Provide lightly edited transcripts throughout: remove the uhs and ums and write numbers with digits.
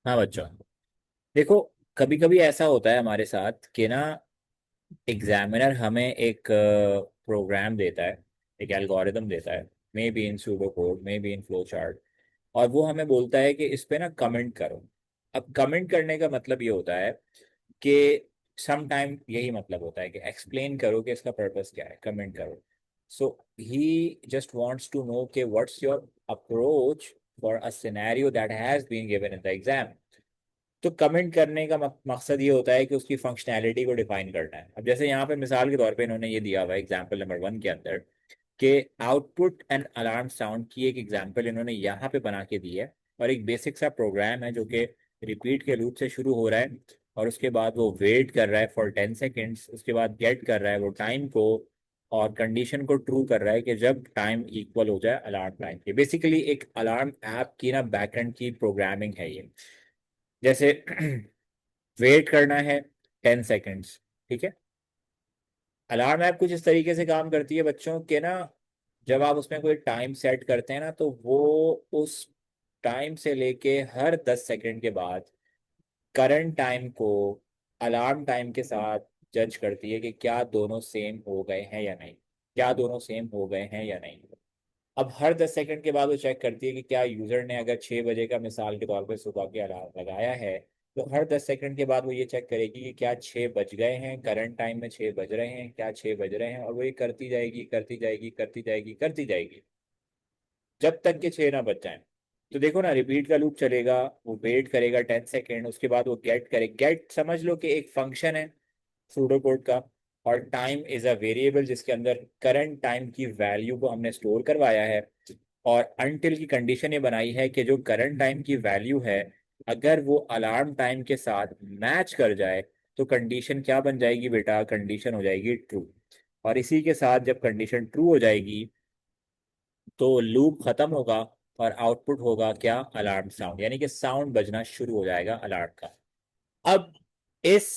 हाँ बच्चों, देखो, कभी कभी ऐसा होता है हमारे साथ कि ना एग्जामिनर हमें एक प्रोग्राम देता है, एक एल्गोरिदम देता है, may be in pseudo code, may be in flow chart. और वो हमें बोलता है कि इस पे ना कमेंट करो। अब कमेंट करने का मतलब ये होता है कि सम टाइम यही मतलब होता है कि एक्सप्लेन करो कि इसका पर्पस क्या है, कमेंट करो। So he just wants to know कि what's your approach for a scenario that has been given in the exam. तो कमेंट करने का मकसद ये होता है कि उसकी फंक्शनैलिटी को डिफाइन करना है। अब जैसे यहाँ पे मिसाल के तौर पे इन्होंने ये दिया हुआ है एग्जाम्पल नंबर 1 के अंदर कि आउटपुट एंड अलार्म साउंड की एक एग्जाम्पल इन्होंने यहाँ पे बना के दी है। और एक बेसिक सा प्रोग्राम है जो कि रिपीट के लूप से शुरू हो रहा है, और उसके बाद वो वेट कर रहा है फॉर 10 सेकेंड्स, उसके बाद गेट कर रहा है वो टाइम को, और कंडीशन को ट्रू कर रहा है कि जब टाइम इक्वल हो जाए अलार्म टाइम के। बेसिकली एक अलार्म ऐप की ना बैकएंड की प्रोग्रामिंग है ये। जैसे वेट करना है 10 सेकेंड्स, ठीक है। अलार्म ऐप कुछ इस तरीके से काम करती है बच्चों के ना, जब आप उसमें कोई टाइम सेट करते हैं ना तो वो उस टाइम से लेके हर 10 सेकेंड के बाद करंट टाइम को अलार्म टाइम के साथ जज करती है कि क्या दोनों सेम हो गए हैं या नहीं, क्या दोनों सेम हो गए हैं या नहीं। अब हर 10 सेकंड के बाद वो चेक करती है कि क्या यूजर ने अगर 6 बजे का मिसाल के तौर पर सुबह के अलार्म लगाया है, तो हर 10 सेकंड के बाद वो ये चेक करेगी कि क्या 6 बज गए हैं, करंट टाइम में 6 बज रहे हैं, क्या 6 बज रहे हैं। और वो ये करती जाएगी, करती जाएगी, करती जाएगी, करती जाएगी, जब तक कि 6 ना बज जाए। तो देखो ना, रिपीट का लूप चलेगा, वो वेट करेगा 10 सेकेंड, उसके बाद वो गेट करे। गेट समझ लो कि एक फंक्शन है सूडो कोड का, और टाइम इज अ वेरिएबल जिसके अंदर करंट टाइम की वैल्यू को हमने स्टोर करवाया है। और अनटिल की कंडीशन ये बनाई है कि जो करंट टाइम की वैल्यू है, अगर वो अलार्म टाइम के साथ मैच कर जाए तो कंडीशन क्या बन जाएगी बेटा, कंडीशन हो जाएगी ट्रू। और इसी के साथ जब कंडीशन ट्रू हो जाएगी तो लूप खत्म होगा, और आउटपुट होगा क्या, अलार्म साउंड, यानी कि साउंड बजना शुरू हो जाएगा अलार्म का। अब इस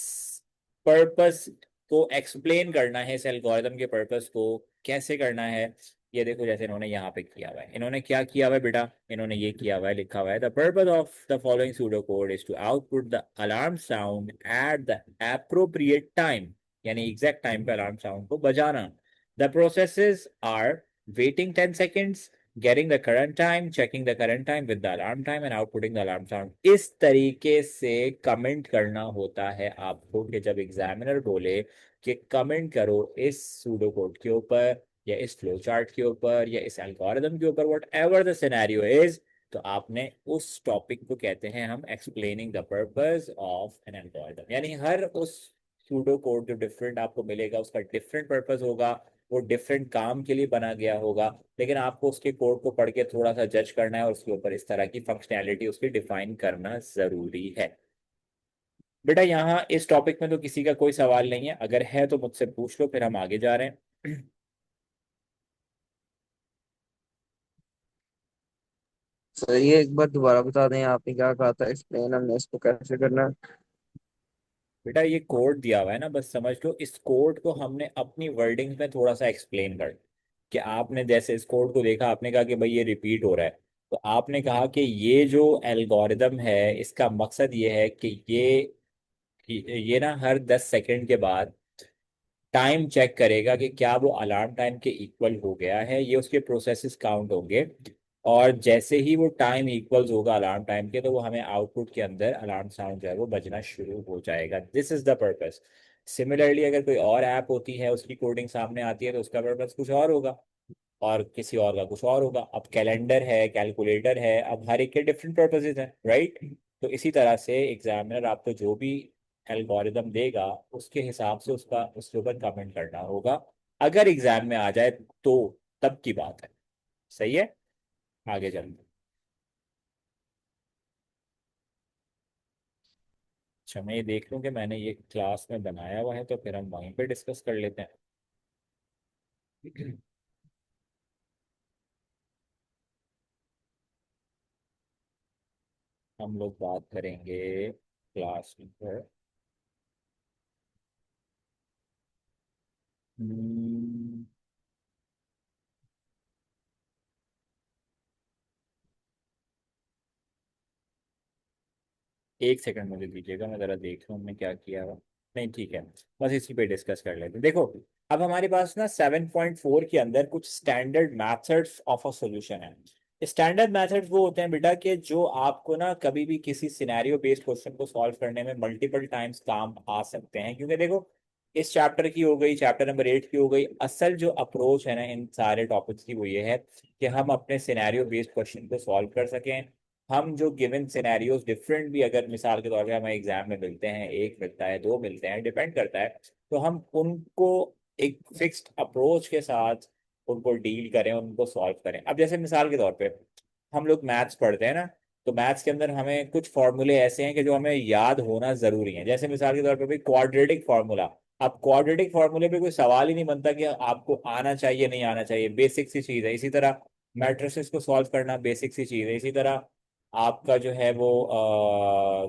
पर्पस को एक्सप्लेन करना है, इस एल्गोरिदम के पर्पस को कैसे करना है, ये देखो जैसे इन्होंने यहाँ पे किया हुआ है। इन्होंने क्या किया हुआ है बेटा, इन्होंने ये किया हुआ है, लिखा हुआ है the purpose of the following pseudo code is to output the alarm sound at the appropriate time, यानी एग्जैक्ट टाइम पे अलार्म साउंड को बजाना। The processes are waiting 10 seconds, getting the current time, checking the current time with the alarm time and outputting the alarm sound। इस तरीके से comment करना होता है आपको कि जब एग्जामिनर बोले कि कमेंट करो इस सूडो कोड के ऊपर, या इस फ्लो चार्ट के ऊपर, या इस एल्गोरिदम के ऊपर, what ever the scenario is, तो आपने उस टॉपिक को कहते हैं हम explaining the purpose of N algorithm. यानी हर उस सूडो कोड जो डिफरेंट आपको मिलेगा उसका डिफरेंट पर्पस होगा, वो डिफरेंट काम के लिए बना गया होगा। लेकिन आपको उसके कोड को पढ़ के थोड़ा सा जज करना है और उसके ऊपर इस तरह की फंक्शनैलिटी उसकी डिफाइन करना जरूरी है। बेटा यहाँ इस टॉपिक में तो किसी का कोई सवाल नहीं है, अगर है तो मुझसे पूछ लो, फिर हम आगे जा रहे हैं। सही है, एक बार दोबारा बता दें, आपने क्या कहा था, एक्सप्लेन हमने इसको कैसे करना है। बेटा ये कोड दिया हुआ है ना, बस समझ लो इस कोड को हमने अपनी वर्डिंग में थोड़ा सा एक्सप्लेन कर, कि आपने जैसे इस कोड को देखा, आपने कहा कि भाई ये रिपीट हो रहा है, तो आपने कहा कि ये जो एल्गोरिदम है इसका मकसद ये है कि ये ना हर 10 सेकंड के बाद टाइम चेक करेगा कि क्या वो अलार्म टाइम के इक्वल हो गया है, ये उसके प्रोसेसेस काउंट होंगे। और जैसे ही वो टाइम इक्वल्स होगा अलार्म टाइम के, तो वो हमें आउटपुट के अंदर अलार्म साउंड जो है वो बजना शुरू हो जाएगा। This is the purpose. Similarly अगर कोई और ऐप होती है, उसकी कोडिंग सामने आती है, तो उसका पर्पस कुछ और होगा, और किसी और का कुछ और होगा। अब कैलेंडर है, कैलकुलेटर है, अब हर एक के डिफरेंट पर्पसेस हैं, राइट। तो इसी तरह से एग्जामिनर आपको जो भी एल्गोरिदम देगा उसके हिसाब से उसका उसके ऊपर कमेंट करना होगा, अगर एग्जाम में आ जाए तो, तब की बात है। सही है, आगे चलते हैं। अच्छा मैं ये देख लूँ कि मैंने ये क्लास में बनाया हुआ है, तो फिर हम वहीं पे डिस्कस कर लेते हैं। हम लोग बात करेंगे क्लास में। हम्म, एक सेकंड मुझे दीजिएगा, मैं जरा देख लूँ हमने क्या किया हुआ। नहीं ठीक है, बस इसी पे डिस्कस कर लेते हैं। देखो, अब हमारे पास ना 7.4 के अंदर कुछ standard methods of a solution है। स्टैंडर्ड मैथड्स वो होते हैं बेटा कि जो आपको ना कभी भी किसी सिनेरियो बेस्ड क्वेश्चन को सॉल्व करने में मल्टीपल टाइम्स काम आ सकते हैं। क्योंकि देखो, इस चैप्टर की हो गई, चैप्टर नंबर 8 की हो गई, असल जो अप्रोच है ना इन सारे टॉपिक्स की वो ये है कि हम अपने सिनेरियो बेस्ड क्वेश्चन को सॉल्व कर सकें। हम जो गिवन सिनेरियोज डिफरेंट भी अगर मिसाल के तौर पे हमें एग्जाम में मिलते हैं, एक मिलता है, दो मिलते हैं, डिपेंड करता है, तो हम उनको एक फिक्स्ड अप्रोच के साथ उनको डील करें, उनको सॉल्व करें। अब जैसे मिसाल के तौर पे हम लोग मैथ्स पढ़ते हैं ना, तो मैथ्स के अंदर हमें कुछ फॉर्मूले ऐसे हैं कि जो हमें याद होना जरूरी है। जैसे मिसाल के तौर पे भाई क्वाड्रेटिक फार्मूला। अब क्वाड्रेटिक फार्मूले पे कोई सवाल ही नहीं बनता कि आपको आना चाहिए नहीं आना चाहिए, बेसिक सी चीज है। इसी तरह मैट्रिसेस को सॉल्व करना बेसिक सी चीज है। इसी तरह आपका जो है वो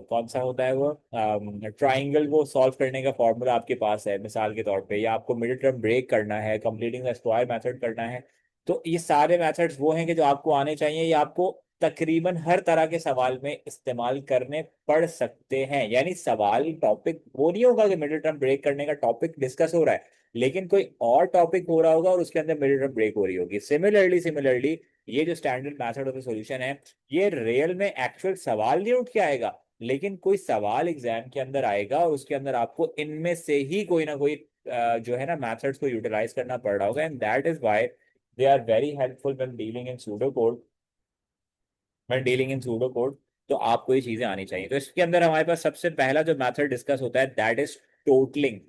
कौन सा होता है वो ट्राइंगल को सॉल्व करने का फॉर्मूला आपके पास है मिसाल के तौर पे, या आपको मिडिल टर्म ब्रेक करना है, कंप्लीटिंग द स्क्वायर मेथड करना है। तो ये सारे मेथड्स वो हैं कि जो आपको आने चाहिए, या आपको तकरीबन हर तरह के सवाल में इस्तेमाल करने पड़ सकते हैं। यानी सवाल टॉपिक वो नहीं होगा कि मिडिल टर्म ब्रेक करने का टॉपिक डिस्कस हो रहा है, लेकिन कोई और टॉपिक हो रहा होगा और उसके अंदर मिडिल टर्म ब्रेक हो रही होगी। सिमिलरली ये जो standard method of the solution है, ये रियल में एक्चुअल सवाल नहीं उठ के आएगा, लेकिन कोई सवाल एग्जाम के अंदर आएगा और उसके अंदर आपको इनमें से ही कोई ना कोई जो है ना मैथड्स को यूटिलाइज करना पड़ रहा होगा। And that is why they are very helpful when dealing in pseudo code. मैं डीलिंग इन सूडो कोड, तो आपको ये चीजें आनी चाहिए। तो इसके अंदर हमारे पास सबसे पहला जो मेथड डिस्कस होता है दैट इज टोटलिंग।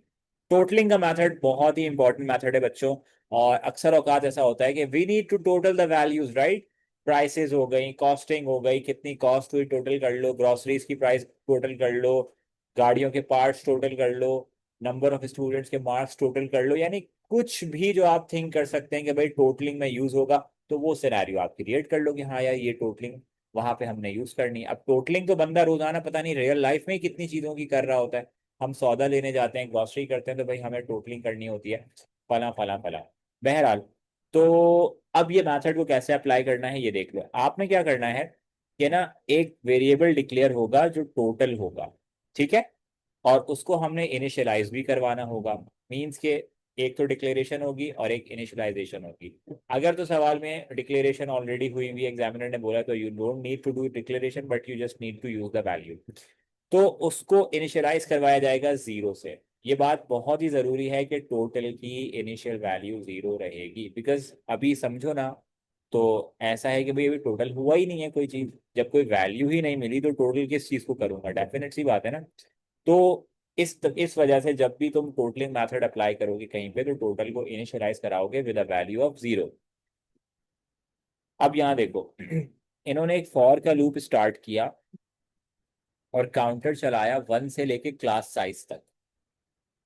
टोटलिंग का मेथड बहुत ही इंपॉर्टेंट मेथड है बच्चों। और अक्सर औकात ऐसा होता है कि we need to total the values, right. Prices हो गई, कॉस्टिंग हो गई, कितनी कॉस्ट हुई टोटल कर लो, ग्रोसरीज की प्राइस टोटल कर लो, गाड़ियों के पार्ट्स टोटल कर लो, नंबर ऑफ स्टूडेंट्स के मार्क्स टोटल कर लो। यानी कुछ भी जो आप थिंक कर सकते हैं कि भाई टोटलिंग में यूज होगा, तो वो सिनेरियो आप क्रिएट कर लो कि हाँ यार ये टोटलिंग वहां पे हमने यूज करनी है। अब टोटलिंग तो बंदा रोजाना पता नहीं रियल लाइफ में ही कितनी चीजों की कर रहा होता है। हम सौदा लेने जाते हैं, ग्रॉसरी करते हैं, तो भाई हमें टोटलिंग करनी होती है, फला फला फला। बहरहाल, तो अब ये मैथड को कैसे अप्लाई करना है ये देख लो। आपने क्या करना है कि ना, एक वेरिएबल डिक्लेयर होगा जो टोटल होगा, ठीक है। और उसको हमने इनिशियलाइज भी करवाना होगा। मींस के एक तो डिक्लेरेशन होगी और एक इनिशियलाइजेशन होगी। अगर तो सवाल में डिक्लेरेशन ऑलरेडी हुई हुई, एग्जामिनर ने बोला, तो you don't need to do declaration but you just need to use the value. तो उसको इनिशियलाइज करवाया जाएगा जीरो से। ये बात बहुत ही जरूरी है कि टोटल की इनिशियल वैल्यू जीरो रहेगी, बिकॉज अभी समझो ना, तो ऐसा है कि भाई अभी टोटल हुआ ही नहीं है कोई चीज। जब कोई वैल्यू ही नहीं मिली तो टोटल किस चीज को करूंगा, डेफिनेट सी बात है ना। तो इस वजह से जब भी तुम टोटलिंग मेथड अप्लाई करोगे कहीं पे, तो टोटल को इनिशियलाइज कराओगे with a value of zero. अब यहाँ देखो, इन्होंने एक फॉर का लूप स्टार्ट किया और काउंटर चलाया 1 से लेके क्लास साइज तक।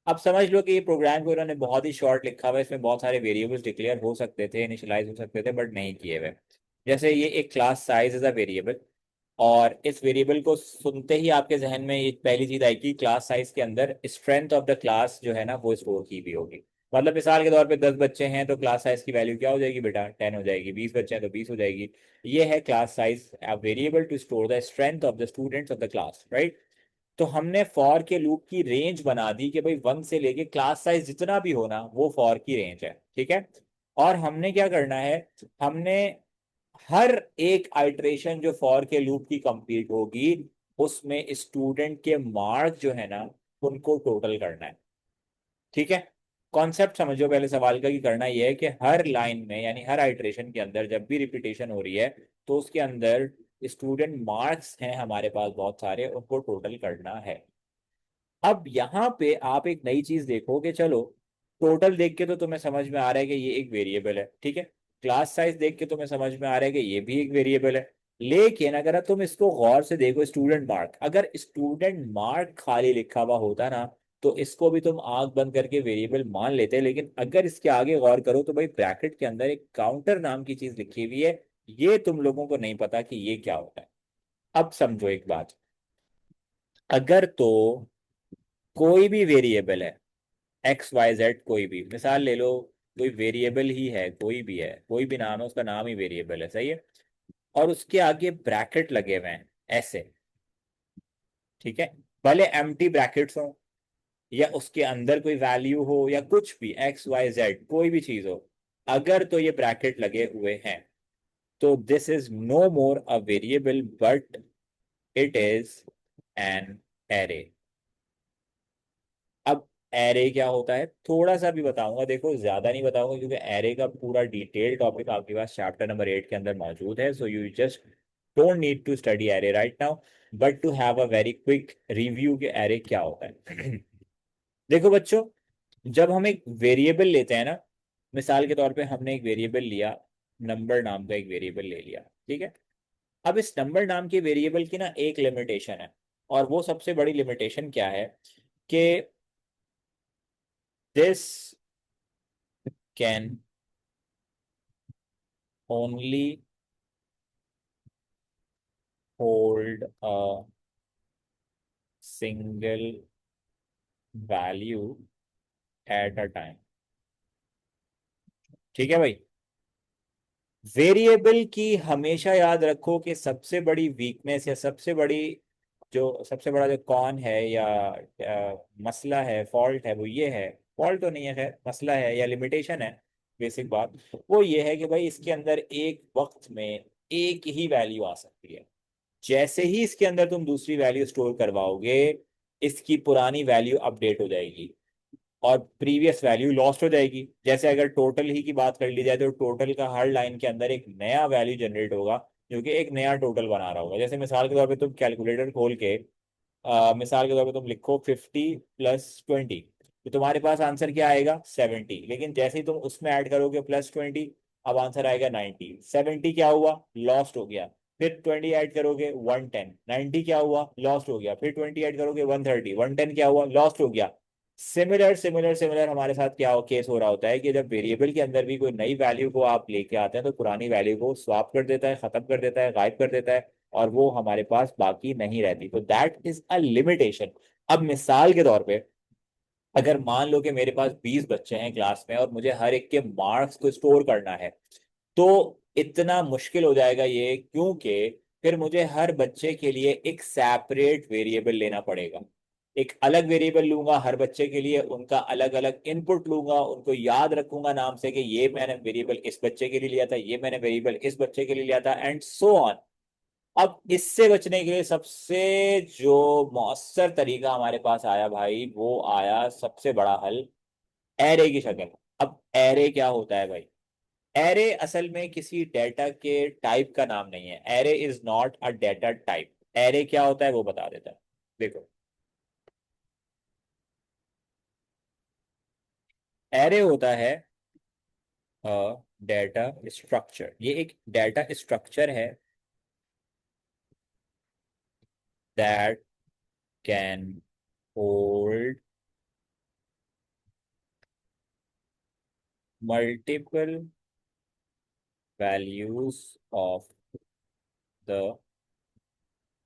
अब समझ लो कि ये प्रोग्राम को उन्होंने बहुत ही शॉर्ट लिखा हुआ है, इसमें बहुत सारे वेरिएबल्स डिक्लेयर हो सकते थे, इनिशियलाइज हो सकते थे, बट नहीं किए हुए। जैसे ये एक class size is a variable, और इस वेरिएबल को सुनते ही आपके जहन में ये पहली चीज आएगी, क्लास साइज के अंदर स्ट्रेंथ ऑफ द क्लास जो है ना वो स्टोर की भी होगी। मतलब मिसाल के तौर पे 10 बच्चे हैं तो क्लास साइज की वैल्यू क्या हो जाएगी बेटा, 10 हो जाएगी। 20 बच्चे हैं तो 20 हो जाएगी। ये है class size, variable to store the strength of the students of the class, right. तो हमने फॉर के लूप की रेंज बना दी कि भाई 1 से लेके क्लास साइज जितना भी होना वो फॉर की रेंज है, ठीक है। और हमने क्या करना है, हमने हर एक आइटरेशन जो फॉर के लूप की कंप्लीट होगी, उसमें स्टूडेंट के मार्क जो है ना उनको टोटल करना है, ठीक है। कॉन्सेप्ट समझो पहले सवाल का, कि करना यह है कि हर लाइन में यानी हर आइटरेशन के अंदर जब भी रिपीटेशन हो रही है, तो उसके अंदर स्टूडेंट मार्क्स हैं हमारे पास बहुत सारे, उनको टोटल करना है। अब यहाँ पे आप एक नई चीज देखो कि चलो, टोटल देख के तो तुम्हें समझ में आ रहा है कि ये एक वेरिएबल है, ठीक है। क्लास साइज देख के तुम्हें समझ में आ रहा है कि ये भी एक वेरिएबल है। लेकिन अगर तुम इसको गौर से देखो, स्टूडेंट मार्क, अगर स्टूडेंट मार्क खाली लिखा हुआ होता ना, तो इसको भी तुम आंख बंद करके वेरिएबल मान लेते। लेकिन अगर इसके आगे गौर करो तो भाई ब्रैकेट के अंदर एक काउंटर नाम की चीज लिखी हुई है। ये तुम लोगों को नहीं पता कि ये क्या होता है। अब समझो एक बात, अगर तो कोई भी वेरिएबल है, एक्स वाई जेड, कोई भी मिसाल ले लो, कोई वेरिएबल ही है, कोई भी है, कोई भी नाम है, उसका नाम ही वेरिएबल है, सही है। और उसके आगे ब्रैकेट लगे हुए हैं ऐसे, ठीक है, भले एम्प्टी ब्रैकेट्स हो या उसके अंदर कोई वैल्यू हो या कुछ भी एक्स वाई जेड कोई भी चीज हो, अगर तो ये ब्रैकेट लगे हुए हैं तो this is no more a variable but it is an array. अब एरे क्या होता है थोड़ा सा भी बताऊंगा, देखो ज्यादा नहीं बताऊंगा क्योंकि एरे का पूरा डिटेल टॉपिक आपके पास चैप्टर नंबर 8 के अंदर मौजूद है, so you just don't need to study array right now, but to have a very quick review के एरे क्या होता है। देखो बच्चों, जब हम एक वेरिएबल लेते हैं ना, मिसाल के तौर पे हमने एक वेरिएबल लिया, नंबर नाम का एक वेरिएबल ले लिया, ठीक है। अब इस नंबर नाम के वेरिएबल की ना एक लिमिटेशन है, और वो सबसे बड़ी लिमिटेशन क्या है कि this can only hold a single value at a time. ठीक है भाई, वेरिएबल की हमेशा याद रखो कि सबसे बड़ी वीकनेस या सबसे बड़ा जो कॉन है या मसला है, फॉल्ट है, वो ये है, फॉल्ट तो नहीं है खैर, मसला है या लिमिटेशन है, बेसिक बात वो ये है कि भाई इसके अंदर एक वक्त में एक ही वैल्यू आ सकती है। जैसे ही इसके अंदर तुम दूसरी वैल्यू स्टोर करवाओगे, इसकी पुरानी वैल्यू अपडेट हो जाएगी और प्रीवियस वैल्यू लॉस्ट हो जाएगी। जैसे अगर टोटल ही की बात कर ली जाए तो टोटल का हर लाइन के अंदर एक नया वैल्यू जनरेट होगा जो कि एक नया टोटल बना रहा होगा। जैसे मिसाल के तौर पे तुम कैलकुलेटर खोल के मिसाल के तौर पे तुम लिखो 50 + 20, तो तुम्हारे पास आंसर क्या आएगा 70, लेकिन जैसे ही तुम उसमें ऐड करोगे +20, अब आंसर आएगा 90। 70 क्या हुआ लॉस्ट हो गया, फिर 20 ऐड करोगे 110, 90 क्या हुआ लॉस्ट हो गया, फिर 20 ऐड करोगे 130, 110 क्या हुआ लॉस्ट हो गया। सिमिलर सिमिलर सिमिलर हमारे साथ क्या केस हो रहा होता है कि जब वेरिएबल के अंदर भी कोई नई वैल्यू को आप लेके आते हैं तो पुरानी वैल्यू को स्वैप कर देता है, खत्म कर देता है, गायब कर देता है, और वो हमारे पास बाकी नहीं रहती, तो दैट इज अ लिमिटेशन। अब मिसाल के तौर पे अगर मान लो कि मेरे पास 20 बच्चे हैं क्लास में और मुझे हर एक के मार्क्स को स्टोर करना है, तो इतना मुश्किल हो जाएगा ये, क्योंकि फिर मुझे हर बच्चे के लिए एक सेपरेट वेरिएबल लेना पड़ेगा। एक अलग वेरिएबल लूंगा हर बच्चे के लिए, उनका अलग अलग इनपुट लूंगा, उनको याद रखूंगा नाम से कि ये मैंने वेरिएबल इस बच्चे के लिए लिया था, ये मैंने वेरिएबल इस बच्चे के लिए लिया था, एंड सो ऑन। अब इससे बचने के लिए सबसे जो मौसर तरीका हमारे पास आया भाई, वो आया सबसे बड़ा हल, एरे की शक्ल। अब एरे क्या होता है भाई, एरे असल में किसी डेटा के टाइप का नाम नहीं है, array is not a data type. Array क्या होता है वो बता देता है। देखो, एरे होता है डेटा स्ट्रक्चर, ये एक डेटा स्ट्रक्चर है that can hold multiple values of the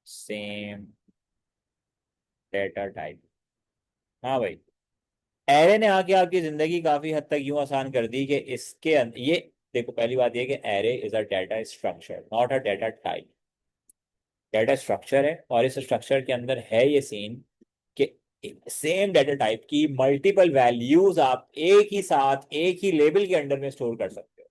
same data type. हाँ भाई, एरे ने आके आपकी जिंदगी काफी हद तक यूं आसान कर दी कि ये देखो, पहली बात ये कि array is a data structure not a data type. Data structure है और इस स्ट्रक्चर के अंदर है ये सीन कि सेम डेटा टाइप की मल्टीपल वैल्यूज आप एक ही साथ एक ही लेबल के अंडर में स्टोर कर सकते हो।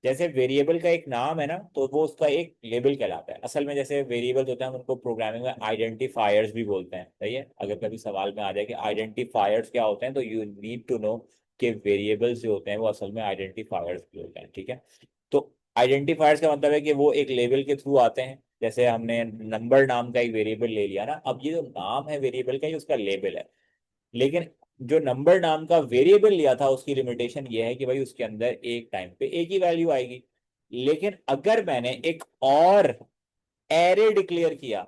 जैसे वेरिएबल का एक नाम है ना, तो वो उसका एक लेबल कहलाता है। असल में जैसे वेरिएबल्स होते हैं हम उनको प्रोग्रामिंग में आइडेंटिफायर्स भी बोलते हैं, सही है। अगर कभी सवाल में आ जाए कि आइडेंटिफायर्स क्या होते हैं, तो यू नीड टू नो कि वेरिएबल्स जो होते हैं वो असल में आइडेंटिफायर्स भी होते हैं, ठीक है। तो आइडेंटिफायर्स का मतलब है कि वो एक लेबल के थ्रू आते हैं। जैसे हमने नंबर नाम का एक वेरिएबल ले लिया ना, अब ये जो नाम है वेरिएबल का ये उसका लेबल है, लेकिन जो नंबर नाम का वेरिएबल लिया था उसकी लिमिटेशन ये है कि भाई उसके अंदर एक टाइम पे एक ही वैल्यू आएगी। लेकिन अगर मैंने एक और एरे डिक्लेयर किया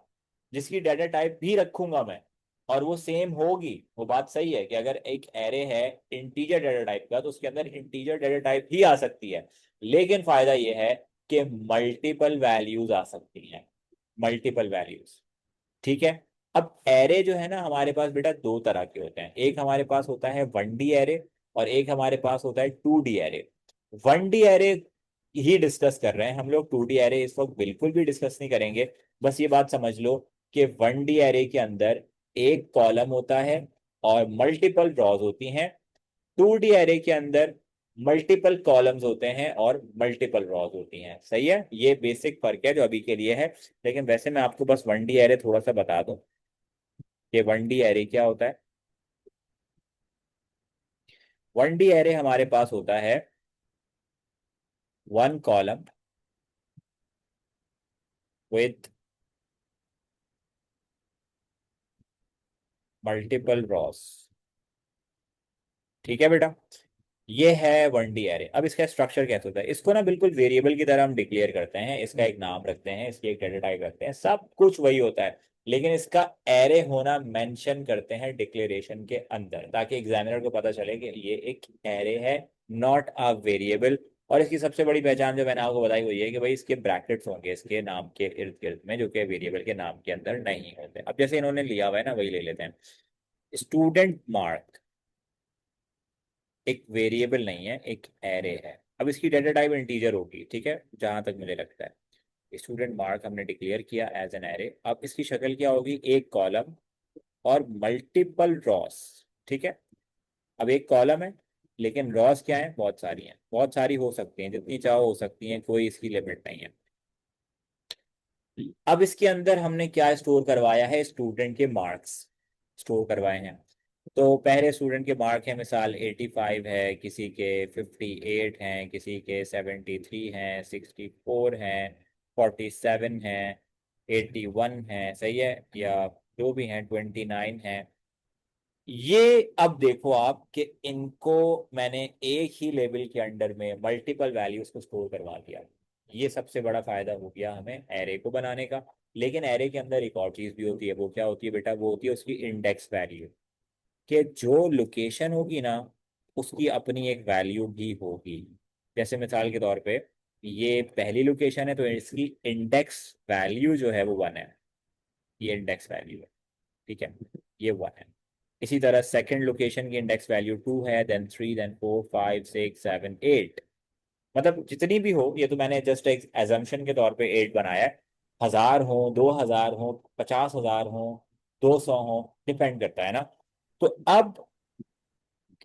जिसकी डाटा टाइप भी रखूंगा मैं, और वो सेम होगी, वो बात सही है कि अगर एक एरे है इंटीजर डाटा टाइप का तो उसके अंदर इंटीजर डाटा टाइप ही आ सकती है, लेकिन फायदा ये है कि मल्टीपल वैल्यूज आ सकती हैं, मल्टीपल वैल्यूज, ठीक है। अब एरे जो है ना हमारे पास बेटा दो तरह के होते हैं, एक हमारे पास होता है 1D एरे और एक हमारे पास होता है 2D एरे। 1D एरे ही डिस्कस कर रहे हैं हम लोग, 2D एरे इस वक्त बिल्कुल भी डिस्कस नहीं करेंगे। बस ये बात समझ लो कि 1D एरे के अंदर एक कॉलम होता है और मल्टीपल रॉज होती हैं। 2D एरे के अंदर मल्टीपल कॉलम्स होते हैं और मल्टीपल रॉज होती हैं। सही है, ये बेसिक फर्क है जो अभी के लिए है। लेकिन वैसे मैं आपको बस 1D एरे थोड़ा सा बता दूं कि 1D एरे क्या होता है। 1D एरे हमारे पास होता है one column with multiple Ross. ठीक है बेटा, ये है 1D एरे। अब इसका स्ट्रक्चर कैसे होता है, इसको ना बिल्कुल वेरिएबल की तरह हम डिक्लेयर करते हैं, इसका एक नाम रखते हैं, इसकी एक डेटा टाइप रखते हैं, सब कुछ वही होता है। लेकिन इसका एरे होना मेंशन करते हैं डिक्लेरेशन के अंदर, ताकि एग्जामिनर को पता चले कि ये एक एरे है, नॉट अ वेरिएबल। और इसकी सबसे बड़ी पहचान जो मैंने आपको बताई वो ये है कि भाई इसके ब्रैकेट्स होंगे इसके नाम के इर्द गिर्द में, जो कि वेरिएबल के नाम के अंदर नहीं होते। अब जैसे इन्होंने लिया हुआ है ना, वही ले लेते हैं। स्टूडेंट मार्क एक वेरिएबल नहीं है, एक एरे है। अब इसकी डेटा टाइप इंटीजर होगी, ठीक है, जहां तक मुझे लगता है। स्टूडेंट मार्क हमने डिक्लेयर किया एज एन एरे। अब इसकी शक्ल क्या होगी, एक कॉलम और मल्टीपल रॉस। ठीक है, अब एक कॉलम है लेकिन रॉस क्या है, बहुत सारी हैं, बहुत सारी हो सकती हैं, जितनी चाहो हो सकती हैं, कोई इसकी लिमिट नहीं है। अब इसके अंदर हमने क्या स्टोर करवाया है, स्टूडेंट के मार्क्स स्टोर करवाए हैं। तो पहले स्टूडेंट के मार्क है, मिसाल 85 है, किसी के 58 हैं, किसी के 73 हैं, 64 हैं, 47 हैं, 81 हैं, सही है, या जो भी हैं 29 हैं। ये अब देखो आप कि इनको मैंने एक ही लेवल के अंडर में मल्टीपल वैल्यूज को स्टोर करवा दिया। ये सबसे बड़ा फायदा हो गया हमें एरे को बनाने का। लेकिन एरे के अंदर एक और चीज भी होती है, वो क्या होती है बेटा, वो होती है उसकी इंडेक्स वैल्यू। कि जो लोकेशन होगी ना, उसकी अपनी एक वैल्यू भी होगी। जैसे मिसाल के तौर पे ये पहली लोकेशन है तो इसकी इंडेक्स वैल्यू जो है वो 1 है, ये इंडेक्स वैल्यू है। ठीक है, ये 1 है। इसी तरह सेकंड लोकेशन की इंडेक्स वैल्यू 2 है, देन 3, देन 4, 5, 6, 7, 8। मतलब जितनी भी हो, ये तो मैंने जस्ट एक एजम्पशन के तौर पे 8 बनाया है। 1000 हो, 2000 हो, 50,000 हो, 200 हो, डिपेंड करता है ना। तो अब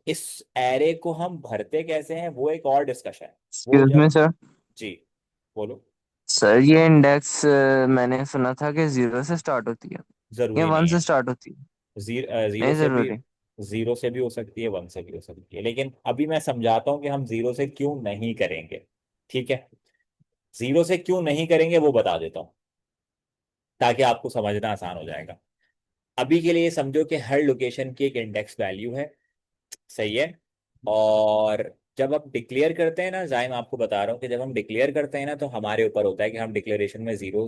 इस एरे को हम भरते कैसे हैं, वो एक और डिस्कशन है। वो एक्सक्यूज मी जब, सर। जी बोलो। सर ये इंडेक्स मैंने सुना था कि 0 से स्टार्ट होती है या जरूरी 1 नहीं से है। स्टार्ट होती है। जीरो नहीं से भी, जरूरी। जीरो से भी हो सकती है, 1 से भी हो सकती है, लेकिन अभी मैं समझाता हूँ कि हम जीरो से क्यों नहीं करेंगे। ठीक है, जीरो से क्यों नहीं करेंगे वो बता देता हूँ, ताकि आपको समझना आसान हो जाएगा। अभी के लिए समझो कि हर लोकेशन की एक इंडेक्स वैल्यू है, सही है। और जब आप डिक्लेयर करते हैं ना, जाहिर मैं आपको बता रहा हूँ कि जब हम डिक्लेयर करते हैं ना, तो हमारे ऊपर होता है कि हम डिक्लेरेशन में जीरो,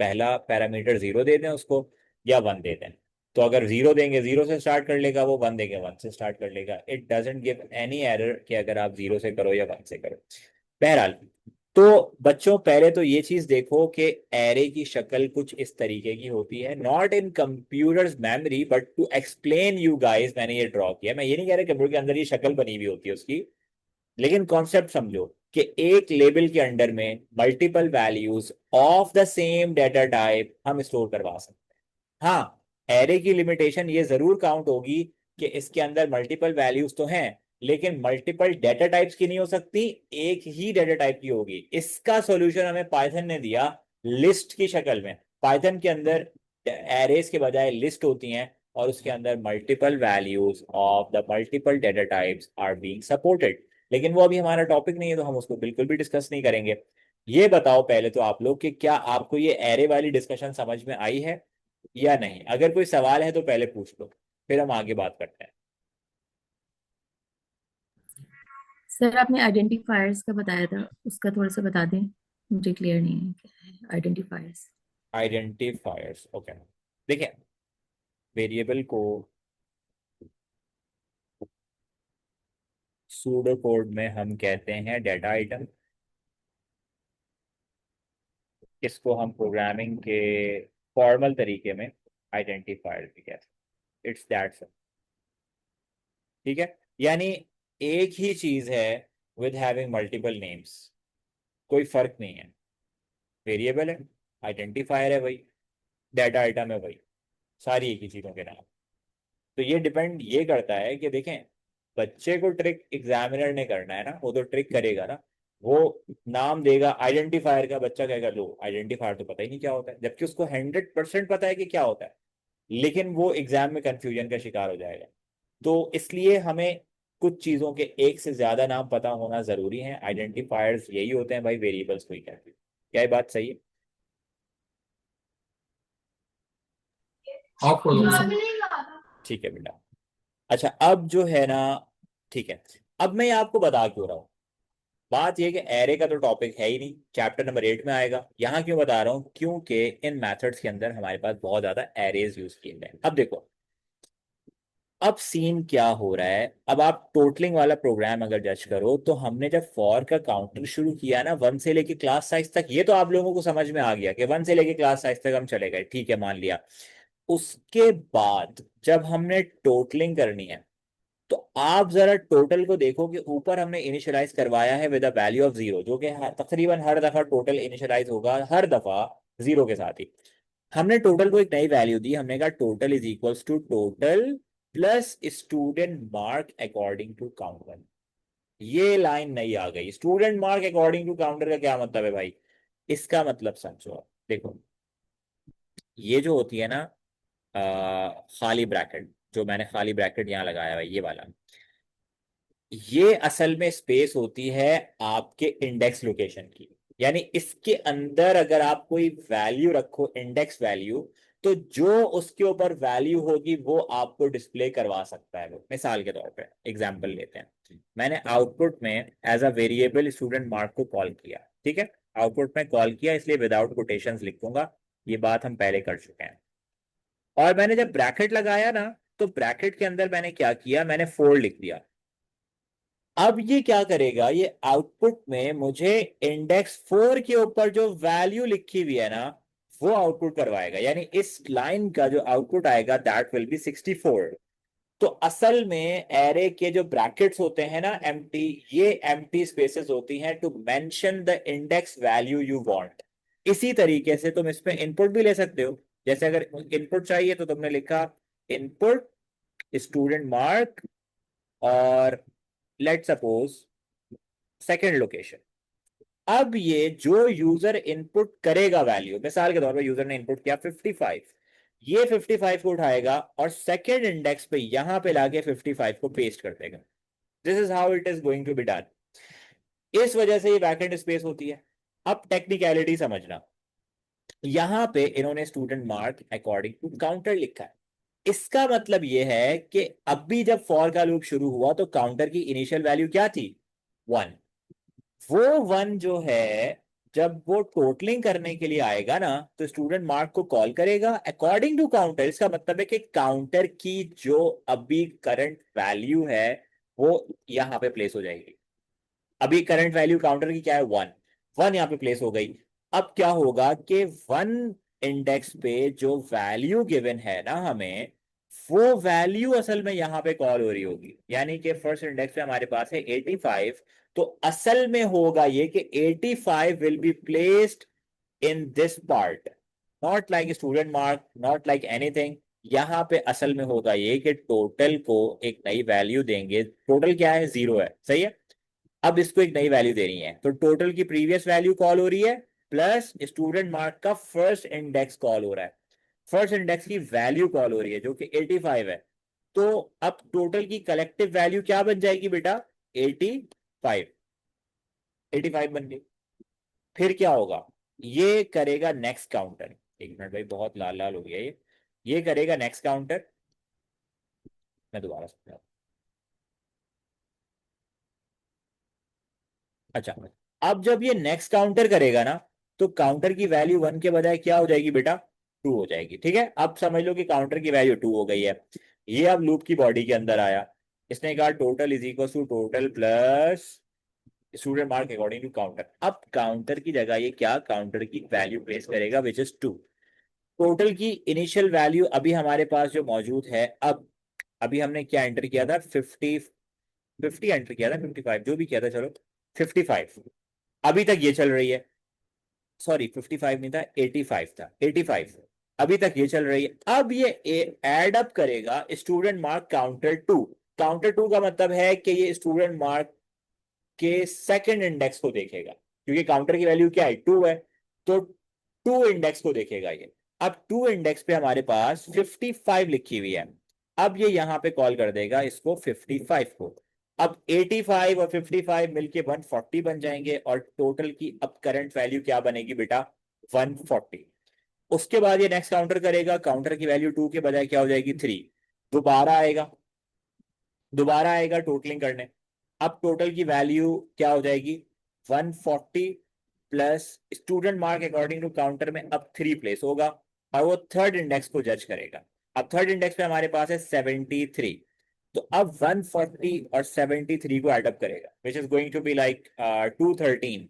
पहला पैरामीटर जीरो दे दें उसको, या 1 दे दें। तो अगर जीरो देंगे जीरो से स्टार्ट कर लेगा, वो 1 देंगे 1 से स्टार्ट कर लेगा। It doesn't give any error कि अगर आप जीरो से करो या 1 से करो। बहरहाल, तो बच्चों पहले तो ये चीज देखो कि एरे की शक्ल कुछ इस तरीके की होती है, not in computers memory but to explain you guys मैंने ये ड्रॉ किया। मैं ये नहीं कह रहा कंप्यूटर के अंदर ये शक्ल बनी हुई होती है उसकी, लेकिन कॉन्सेप्ट समझो कि एक लेबल के अंडर में multiple values of the same data type हम स्टोर करवा सकते हैं। हाँ, एरे की लिमिटेशन ये जरूर काउंट होगी कि इसके अंदर मल्टीपल वैल्यूज तो हैं, लेकिन मल्टीपल डेटा टाइप्स की नहीं हो सकती, एक ही डेटा टाइप की होगी। इसका सॉल्यूशन हमें पाइथन ने दिया लिस्ट की शक्ल में। पाइथन के अंदर एरेज के बजाय लिस्ट होती हैं, और उसके अंदर multiple values of the multiple data types are being supported. लेकिन वो अभी हमारा टॉपिक नहीं है, तो हम उसको बिल्कुल भी डिस्कस नहीं करेंगे। ये बताओ पहले तो आप लोग कि क्या आपको ये एरे वाली डिस्कशन समझ में आई है या नहीं। अगर कोई सवाल है तो पहले पूछ लो, फिर हम आगे बात करते हैं। सर आपने आइडेंटिफायर्स का बताया था, उसका थोड़ा सा बता दें, मुझे क्लियर नहीं है क्या है आइडेंटिफायर्स। Identifiers, okay. देखिए, वेरिएबल को सूडो कोड में हम कहते हैं डेटा आइटम। इसको हम प्रोग्रामिंग के फॉर्मल तरीके में आइडेंटिफायर भी कहते हैं। It's that. ठीक है, यानी एक ही चीज है विद हैविंग मल्टीपल नेम्स, कोई फर्क नहीं है। वेरिएबल है, आइडेंटिफायर है भाई। डाटा आइटम है वही, सारी एक ही चीजों के नाम। तो ये डिपेंड ये करता है कि देखें, बच्चे को ट्रिक एग्जामिनर ने करना है ना, वो तो ट्रिक करेगा ना। वो नाम देगा आइडेंटिफायर का, बच्चा कहेगा लो आइडेंटिफायर तो पता ही नहीं क्या होता है, जबकि उसको 100% पता है कि क्या होता है, लेकिन वो एग्जाम में कंफ्यूजन का शिकार हो जाएगा। तो इसलिए हमें कुछ चीजों के एक से ज्यादा नाम पता होना जरूरी है। आइडेंटिफायर्स यही होते हैं भाई, वेरिएबल्स को ही कहते हैं। क्या ये बात सही है? आप जी बोलो। सर। ठीक है बेटा। अच्छा अब जो है ना, ठीक है, अब मैं ये आपको बता क्यों रहा हूँ। बात यह कि एरे का तो टॉपिक है ही नहीं, चैप्टर नंबर 8 में आएगा। यहाँ क्यों बता रहा हूँ, क्योंकि इन मेथड्स के अंदर हमारे पास बहुत ज्यादा एरेज यूज किए गए हैं। अब देखो, अब सीन क्या हो रहा है। अब आप टोटलिंग वाला प्रोग्राम अगर जज करो, तो हमने जब फॉर का काउंटर शुरू किया ना, 1 से लेके क्लास साइज तक, ये तो आप लोगों को समझ में आ गया कि 1 से लेके क्लास साइज तक हम चले गए, ठीक है, मान लिया। उसके बाद जब हमने टोटलिंग करनी है, तो आप जरा टोटल को देखो कि ऊपर हमने इनिशियलाइज करवाया है विद अ वैल्यू ऑफ 0, जो कि तकरीबन हर दफा टोटल इनिशियलाइज होगा, हर दफा 0 के साथ ही। हमने टोटल को एक नई वैल्यू दी, हमने कहा total is equals to total plus student mark according to counter. ये लाइन नहीं आ गई, student mark according to counter का क्या मतलब है भाई? इसका मतलब समझो आप, देखो, ये जो होती है ना खाली ब्रैकेट, जो मैंने खाली ब्रैकेट यहाँ लगाया हुआ है, ये वाला, ये असल में स्पेस होती है आपके इंडेक्स लोकेशन की। यानी इसके अंदर अगर आप कोई वैल्यू रखो, इंडेक्स वैल्यू, तो जो उसके ऊपर वैल्यू होगी वो आपको डिस्प्ले करवा सकता है। वो मिसाल के तौर पे एग्जांपल लेते हैं, मैंने आउटपुट में as a variable student mark को कॉल किया, ठीक है, आउटपुट में कॉल किया, इसलिए विदाउट कोटेशंस लिखूंगा, ये बात हम पहले कर चुके हैं। और मैंने जब ब्रैकेट लगाया ना, तो ब्रैकेट के अंदर मैंने क्या किया, मैंने 4 लिख दिया। अब ये क्या करेगा, ये आउटपुट में मुझे इंडेक्स 4 के ऊपर जो वैल्यू लिखी हुई है ना, वो आउटपुट करवाएगा। यानी इस लाइन का जो आउटपुट आएगा दैट विल बी 64। तो असल में एरे के जो ब्रैकेट्स होते हैं ना एम्प्टी, ये एम्प्टी स्पेसेस होती हैं to mention the index value you want. इसी तरीके से तुम इसमें इनपुट भी ले सकते हो। जैसे अगर इनपुट चाहिए तो तुमने लिखा इनपुट स्टूडेंट मार्क, और लेट सपोज सेकंड लोकेशन। अब ये जो यूजर इनपुट करेगा वैल्यू, मिसाल के तौर पे यूजर ने इनपुट किया 55, ये 55 को उठाएगा और सेकंड इंडेक्स पे यहां पे लाके 55 को पेस्ट कर देगा। This is how it is going to be done. इस वजह से ये बैकएंड स्पेस होती है। अब टेक्निकलिटी समझना, यहां पे इन्होंने student mark according to counter लिखा है। इसका मतलब ये है कि अभी जब फॉर का लूप शुरू हुआ तो काउंटर की इनिशियल वैल्यू क्या थी, 1। वो 1 जो है, जब वो टोटलिंग करने के लिए आएगा ना, तो स्टूडेंट मार्क को कॉल करेगा अकॉर्डिंग टू काउंटर। इसका मतलब है कि काउंटर की जो अभी करंट वैल्यू है वो यहाँ पे प्लेस हो जाएगी। अभी करंट वैल्यू काउंटर की क्या है, 1। 1 यहाँ पे प्लेस हो गई। अब क्या होगा कि 1 इंडेक्स पे जो वैल्यू गिवन है ना हमें, वो वैल्यू असल में यहाँ पे कॉल हो रही होगी। यानी कि फर्स्ट इंडेक्स पे हमारे पास है 85, तो असल में होगा ये कि 85 will be placed in this part, not like student mark, not like anything. यहाँ पे असल में होगा ये कि टोटल को एक नई वैल्यू देंगे। टोटल क्या है, 0 है, सही है। अब इसको एक नई वैल्यू देनी है, तो टोटल की प्रीवियस वैल्यू कॉल हो रही है, प्लस स्टूडेंट मार्क का फर्स्ट इंडेक्स कॉल हो रहा है। फर्स्ट इंडेक्स की वैल्यू कॉल हो रही है जो कि 85 है। तो अब टोटल की कलेक्टिव वैल्यू क्या बन जाएगी बेटा, 85। 85 बन गई। फिर क्या होगा, ये करेगा नेक्स्ट काउंटर। एक मिनट भाई, बहुत लाल लाल हो गया ये करेगा नेक्स्ट काउंटर। मैं दोबारा समझा, अच्छा, अब जब ये नेक्स्ट काउंटर करेगा ना, तो काउंटर की वैल्यू 1 के बजाय क्या हो जाएगी बेटा, 2 हो जाएगी। ठीक है, अब समझ लो कि काउंटर की वैल्यू 2 हो गई है। ये अब लूप की बॉडी के अंदर आया, इसने कहा total is equal to total plus student mark according to counter. अब काउंटर की जगह ये क्या, काउंटर की वैल्यू प्लेस करेगा विच इज 2। टोटल की इनिशियल वैल्यू अभी हमारे पास जो मौजूद है, अब अभी हमने क्या एंटर किया था, 50 एंटर किया था, 55 जो भी किया था, चलो 55 अभी तक ये चल रही है। सॉरी 55 नहीं था, 85 था, 85। अभी तक ये चल रही है। अब ये एड अप करेगा student mark counter two. Counter two का मतलब है कि ये स्टूडेंट मार्क के सेकंड इंडेक्स को देखेगा, क्योंकि काउंटर की वैल्यू क्या है, 2 है, तो 2 इंडेक्स को देखेगा ये। अब 2 इंडेक्स पे हमारे पास 55 लिखी हुई है। अब ये यहां पे कॉल कर देगा इसको 55 को। अब 85 और 55 मिलके 140 बन जाएंगे, और टोटल की अब करंट वैल्यू क्या बनेगी बेटा, 140। उसके बाद ये नेक्स्ट काउंटर करेगा, काउंटर की वैल्यू 2 के बजाय क्या हो जाएगी, 3। दोबारा आएगा, दोबारा आएगा टोटलिंग करने। अब टोटल की वैल्यू क्या हो जाएगी, 140 plus student mark according to counter में अब 3 प्लेस होगा, और वो थर्ड इंडेक्स को जज करेगा। अब थर्ड इंडेक्स पे हमारे पास है 73। तो अब 140 और 73 को एडअप करेगा, which is going to be like 213।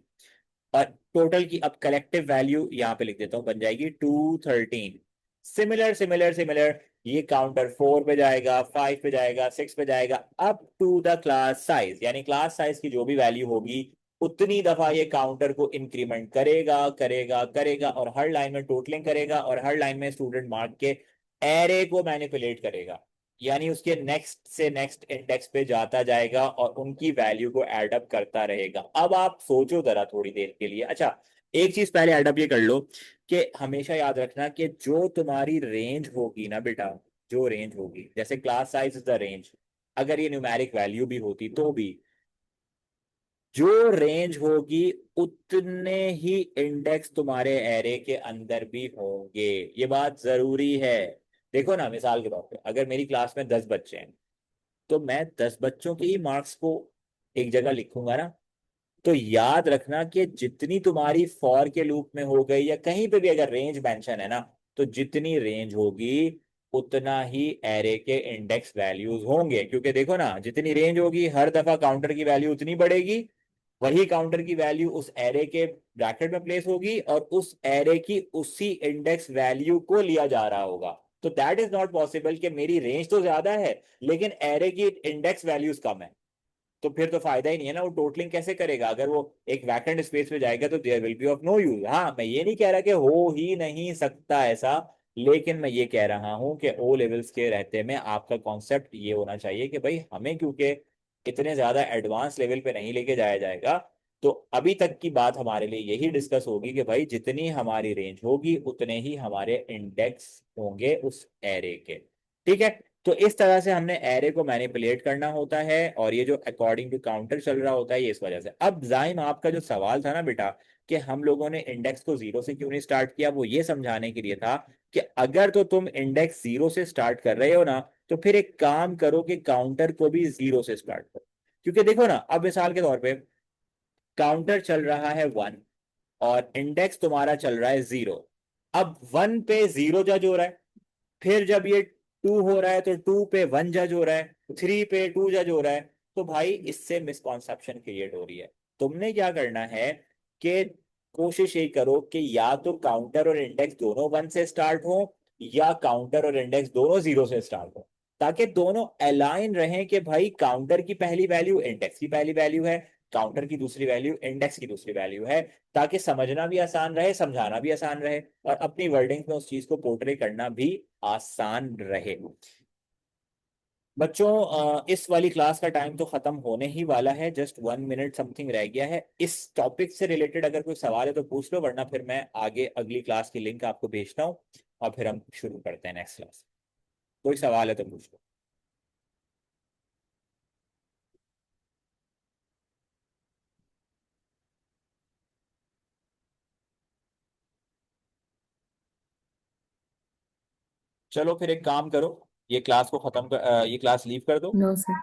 और टोटल की अब कलेक्टिव वैल्यू यहां पे लिख देता हूं, बन जाएगी 213। सिमिलर सिमिलर सिमिलर, ये काउंटर 4 पे जाएगा, 5 पे जाएगा, 6 पे जाएगा, up to the class size, यानी क्लास साइज की जो भी वैल्यू होगी उतनी दफा ये काउंटर को इंक्रीमेंट करेगा करेगा करेगा, और हर लाइन में टोटलिंग करेगा, और हर लाइन में स्टूडेंट मार्क के एरे को मैनिपुलेट करेगा, यानी उसके नेक्स्ट से नेक्स्ट इंडेक्स पे जाता जाएगा और उनकी वैल्यू को एडअप करता रहेगा। अब आप सोचो जरा थोड़ी देर के लिए। अच्छा, एक चीज पहले एडअप ये कर लो कि हमेशा याद रखना कि जो तुम्हारी रेंज होगी ना बेटा, जो रेंज होगी, जैसे class size is the range, अगर ये न्यूमेरिक वैल्यू भी होती तो भी जो रेंज होगी उतने ही इंडेक्स तुम्हारे एरे के अंदर भी होंगे। ये बात जरूरी है। देखो ना, मिसाल के तौर पे अगर मेरी क्लास में 10 बच्चे हैं, तो मैं 10 बच्चों के ही मार्क्स को एक जगह लिखूंगा ना। तो याद रखना कि जितनी तुम्हारी फॉर के लूप में हो गई या कहीं पे भी अगर रेंज मेंशन है ना, तो जितनी रेंज होगी उतना ही एरे के इंडेक्स वैल्यूज होंगे, क्योंकि देखो ना, जितनी रेंज होगी हर दफा काउंटर की वैल्यू उतनी बढ़ेगी, वही काउंटर की वैल्यू उस एरे के ब्रैकेट में प्लेस होगी, और उस एरे की उसी इंडेक्स वैल्यू को लिया जा रहा होगा। तो दैट इज नॉट पॉसिबल कि मेरी रेंज तो ज्यादा है लेकिन एरे की इंडेक्स वैल्यूज कम है। तो फिर तो फायदा ही नहीं है ना, वो टोटलिंग कैसे करेगा, अगर वो एक वैकेंट स्पेस में जाएगा तो there will be of no use. हाँ, मैं ये नहीं कह रहा कि हो ही नहीं सकता ऐसा, लेकिन मैं ये कह रहा हूं कि ओ लेवल्स के रहते में आपका कॉन्सेप्ट ये होना चाहिए कि भाई हमें क्योंकि इतने ज्यादा एडवांस लेवल पे नहीं लेके जाया जाएगा, तो अभी तक की बात हमारे लिए यही डिस्कस होगी कि भाई जितनी हमारी रेंज होगी उतने ही हमारे इंडेक्स होंगे उस एरे के। ठीक है, तो इस तरह से हमने एरे को मैनिपुलेट करना होता है, और ये जो अकॉर्डिंग टू काउंटर चल रहा होता है ये इस वजह से। अब जाइम, आपका जो सवाल था ना बेटा कि हम लोगों ने इंडेक्स को 0 से क्यों नहीं स्टार्ट किया, वो ये समझाने के लिए था कि अगर तो तुम इंडेक्स 0 से स्टार्ट कर रहे हो ना, तो फिर एक काम करो कि काउंटर को भी 0 से स्टार्ट करो। क्योंकि देखो ना, अब मिसाल के तौर पे काउंटर चल रहा है 1 और इंडेक्स तुम्हारा चल रहा है 0। अब 1 पे 0 जज हो रहा है, फिर जब ये 2 हो रहा है तो 2 पे 1 जज हो रहा है, 3 पे 2 जज हो रहा है। तो भाई इससे मिसकॉन्सेप्शन क्रिएट हो रही है। तुमने क्या करना है कि कोशिश ये करो कि या तो काउंटर और इंडेक्स दोनों 1 से स्टार्ट हो, या काउंटर और इंडेक्स दोनों 0 से स्टार्ट हो, ताकि दोनों अलाइन रहें कि भाई काउंटर की पहली वैल्यू इंडेक्स की पहली वैल्यू है, काउंटर की दूसरी वैल्यू इंडेक्स की दूसरी वैल्यू है, ताकि समझना भी आसान रहे, समझाना भी आसान रहे, और अपनी वर्डिंग में उस चीज को पोर्ट्रे करना भी आसान रहे। बच्चों, इस वाली क्लास का टाइम तो खत्म होने ही वाला है, जस्ट 1 मिनट समथिंग रह गया है। इस टॉपिक से रिलेटेड अगर कोई सवाल है तो पूछ लो, वरना फिर मैं आगे अगली क्लास की लिंक आपको भेजता हूँ, और फिर हम शुरू करते हैं नेक्स्ट क्लास। कोई सवाल है तो पूछ लो। चलो फिर एक काम करो, ये क्लास को खत्म कर, ये क्लास लीव कर दो। No sir.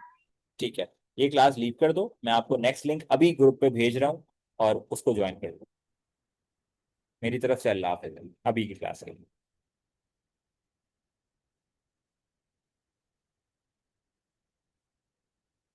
ठीक है, ये क्लास लीव कर दो, मैं आपको नेक्स्ट लिंक अभी ग्रुप पे भेज रहा हूँ, और उसको ज्वाइन कर दो। मेरी तरफ से अल्लाह हाफिज अभी की क्लास के लिए।